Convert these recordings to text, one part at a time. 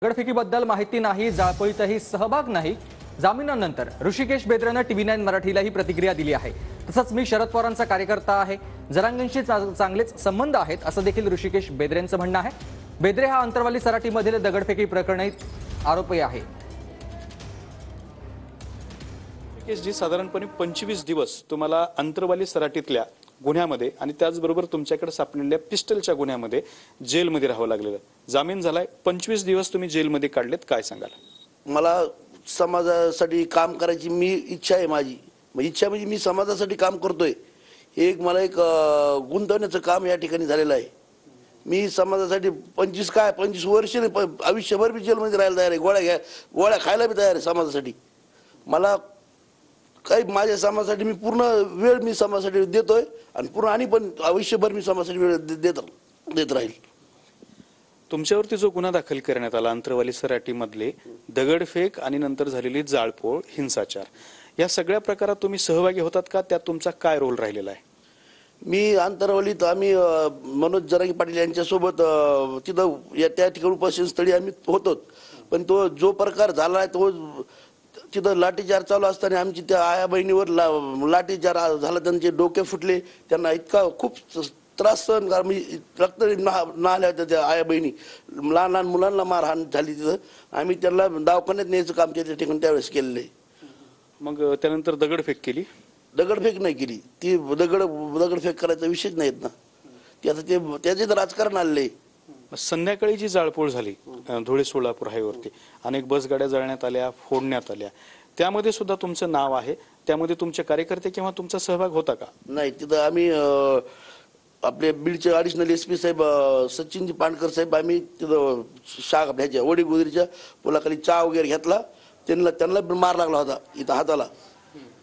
दगडफेकीबद्दल माहिती नाही, जाळपोळीतही सहभाग नाही. जामिनानंतर ऋषिकेश बेद्रेनं TV9 मराठीला ही प्रतिक्रिया दिली आहे. तसंच मी शरद पवारांचा कार्यकर्ता आहे, जरांगेंशी चांगलेच संबंध आहेत असं देखील ऋषिकेश बेद्रेंचं म्हणणं आहे. बेद्रे हा अंतरवाली सराटीमधील दगडफेकी प्रकरणी आरोपी आहे. ऋषिकेशजी, साधारणपणे 25 दिवस तुम्हाला अंतरवाली सराटीतल्या गुन्ह्यामध्ये आणि त्याचबरोबर तुमच्याकडे सापडलेल्या पिस्टलच्या गुन्ह्यामध्ये जेलमध्ये राहावं लागलेलं. जामीन झालाय, 25 दिवस तुम्ही जेलमध्ये काढलेत, काय सांगाल? मला समाजासाठी काम करायची इच्छा आहे. माझी इच्छा म्हणजे मी समाजासाठी काम करतोय. हे मला एक गुंतवण्याचं काम या ठिकाणी झालेलं आहे. मी समाजासाठी 25 वर्ष आयुष्यभर मी जेलमध्ये राहायला तयार आहे. गोळ्या खायला बी तयार आहे समाजासाठी. मला काही माझ्या समाजासाठी मी पूर्ण वेळ मी समाजासाठी देतोय आणि पूर्ण पण आयुष्यभर मी समाजासाठी वेळ देत राहील. तुमच्यावरती जो गुन्हा दाखल करण्यात आला अंतरवाली सराटीमधले दगडफेक आणि नंतर झालेली जाळपोळ, हिंसाचार, या सगळ्या प्रकारात तुम्ही सहभागी होतात का? त्यात तुमचा काय रोल राहिलेला आहे? मी अंतरवलीत आम्ही मनोज जरांगे पाटील यांच्यासोबत तिथं त्या ठिकाणी उपोषणस्थळी आम्ही होतो. पण तो जो प्रकार झाला आहे तो तिथं लाठीचार चालू असताना आमची त्या आया बहिणीवर लाठीचार झाला. त्यांचे डोके फुटले. त्यांना इतका खूप त्रास सहन करा, म्हणजे रक्त नाल्या होत्या त्या आया बहिणी. लहान लहान मुलांना मारहाण झाली. तिथं आम्ही त्यांना दवाखान्यात न्यायचं काम त्या ठिकाणी त्यावेळेस केलेलं आहे. मग त्यानंतर दगडफेक केली? दगडफेक नाही केली. ती दगडफेक करायचा विषयच नाहीत ना. ते आता त्याचे तर राजकारण आलेलं आहे. संध्याकाळी जी जाळपोळ झाली धुळे सोलापूर हायवेवरती, अनेक बसगाड्या जळण्यात आल्या, फोडण्यात आल्या, त्यामध्ये सुद्धा तुमचं नाव आहे. त्यामध्ये तुमचे कार्यकर्ते किंवा तुमचा सहभाग होता का? नाही, तिथं आम्ही आपले बीडचे ॲडिशनल SP साहेब सचिनजी पांडकर साहेब, आम्ही तिथं ह्याच्या वडी गुजरीच्या पुलाखाली चहा वगैरे घेतला. त्यांना मार लागला होता इथं हाताला.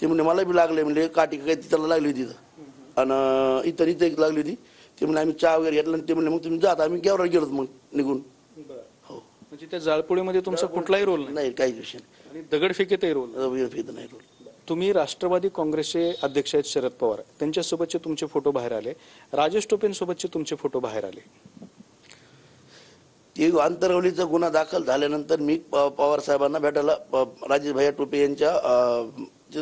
ते म्हणजे मला बी लागले, म्हणजे काठी काय त्याला लागली होती तिथं आणि इथं लागली होती. ते म्हणजे आम्ही चहा वगैरे घेतला आणि ते म्हणजे मग तुम्ही जात, आम्ही गेवरात गेलो मग निघून. हो, म्हणजे त्या जाळपोळीमध्ये तुमचा कुठलाही रोल नाही, काहीच विषय नाही. दगडफेकीतही रोल नाही. तुम्ही राष्ट्रवादी काँग्रेसचे अध्यक्ष आहेत शरद पवार, त्यांच्यासोबतचे तुमचे फोटो बाहेर आले. राजेश टोपेंसोबतचे तुमचे फोटो बाहेर आले. ते अंतरवलीचा गुन्हा दाखल झाल्यानंतर मी पवार साहेबांना भेटायला राजेश भैया टोपे यांच्या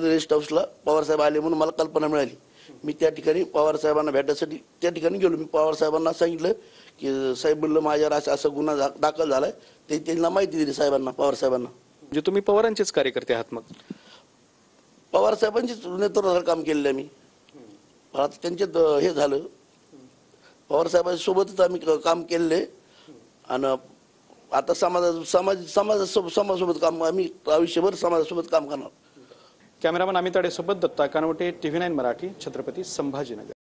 रेस्ट हाऊसला पवार साहेब आले म्हणून मला कल्पना मिळाली. मी त्या ठिकाणी पवार साहेबांना भेटायसाठी त्या ठिकाणी गेलो. मी पवार साहेबांना सांगितलं की साहेब म्हणलं माझ्यावर असा गुन्हा दाखल झालाय. ते त्यांना माहिती दिली साहेबांना, पवार साहेबांना. म्हणजे तुम्ही पवारांचेच कार्यकर्ते आहात? मग पवार साहेबांचीच नेतृत्वाखाली काम केलेलं आहे मी. आता त्यांच्यात हे झालं, पवार साहेबांसोबतच आम्ही काम केलेलं आणि आता समाजासोबत काम आम्ही आयुष्यभर समाजासोबत काम करणार. कॅमेरामन अमित आडेसोबत दत्ता कानवटे, TV9 मराठी, छत्रपती संभाजीनगर.